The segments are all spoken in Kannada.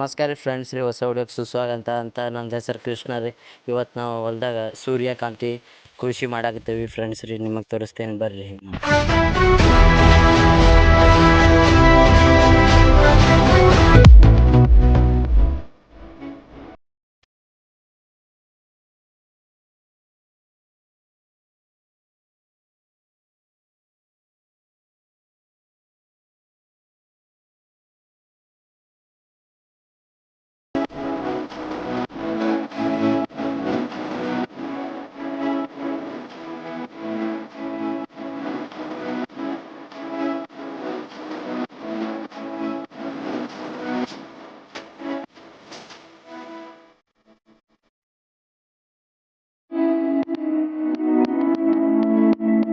ನಮಸ್ಕಾರ ರೀ ಫ್ರೆಂಡ್ಸ್ ರೀ, ಹೊಸ ಹುಡುಗಕ್ಕೆ ಸುಸ್ವಾಗತ ಅಂತ. ನನ್ನ ಹೆಸರು ಕೃಷ್ಣ ರೀ. ಇವತ್ತು ನಾವು ಹೊಲ್ದಾಗ ಸೂರ್ಯಕಾಂತಿ ಕೃಷಿ ಮಾಡಾಕತ್ತೀವಿ ಫ್ರೆಂಡ್ಸ್ ರೀ. ನಿಮಗೆ ತೋರಿಸ್ತೇನೆ ಬರ್ರಿ.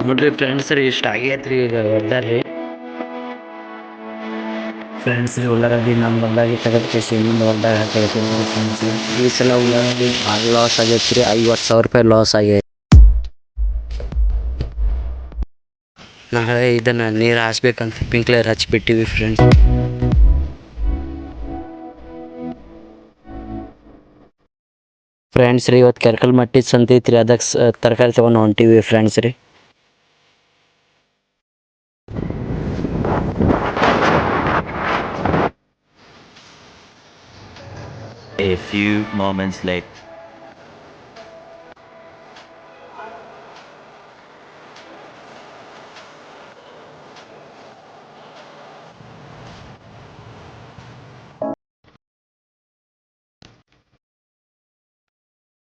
ನೋಡ್ರಿ ಫ್ರೆಂಡ್ಸ್ ರೀ, ಇಷ್ಟ ಆಗೈತ್ರಿ ಈಗ ಹೊಲ್ದಾರ್ರಿ ಫ್ರೆಂಡ್ಸ್ ರೀ. ಉಳ್ಳಾಗಡ್ಡಿ ನಮ್ಮ ಹೊಲ್ದಾಗಿ ತೆಗೆದು ಕೇಸಿ ಇನ್ನೊಂದು ಹೊಲ್ದಾಗ ಹಾಕೈತಿ ನೋಡಿ ಫ್ರೆಂಡ್ಸ್. ಈ ಸಲ ಉಳ್ಳಾಗಡ್ಡಿ ಭಾಳ ಲಾಸ್ ಆಗೈತೆ ರೀ. 50,000 ರೂಪಾಯಿ ಲಾಸ್ ಆಗೈತೆ. ನಾಳೆ ಇದನ್ನು ನೀರು ಹಾಸ್ಬೇಕಂತ ಸ್ಪ್ರಿಂಕ್ಲರ್ ಹಚ್ಚಿಬಿಟ್ಟಿವಿ ಫ್ರೆಂಡ್ಸ್. ಫ್ರೆಂಡ್ಸ್ ರೀ, ಇವತ್ತು ಕೆರ್ಕಲ್ ಮಟ್ಟಿ ಸಂತೆ ಐತ್ರಿ. ಅದಕ್ಕೆ ತರಕಾರಿ ತೊಗೊಂಡು ಹೊಂಟೀವಿ ಫ್ರೆಂಡ್ಸ್ ರೀ. A few moments later.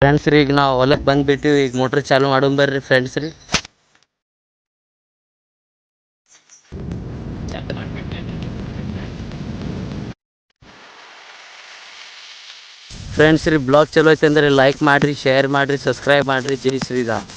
Friends ರೀ, ಈಗ ನಾವು ಹೊಲಕ್ಕೆ ಬಂದುಬಿಟ್ಟಿವಿ. ಈಗ ಮೋಟ್ರ್ ಚಾಲು ಮಾಡೋಣ ಬರ್ರಿ ಫ್ರೆಂಡ್ಸ್ ರೀ. ಫ್ರೆಂಡ್ಸ್ ರೀ, ಬ್ಲಾಗ್ ಚಲೋ ಐತೆ ಅಂದರೆ ಲೈಕ್ ಮಾಡಿರಿ, ಶೇರ್ ಮಾಡಿರಿ, ಸಬ್ಸ್ಕ್ರೈಬ್ ಮಾಡಿರಿ. ಜೈ ಶ್ರೀರಾಮ್.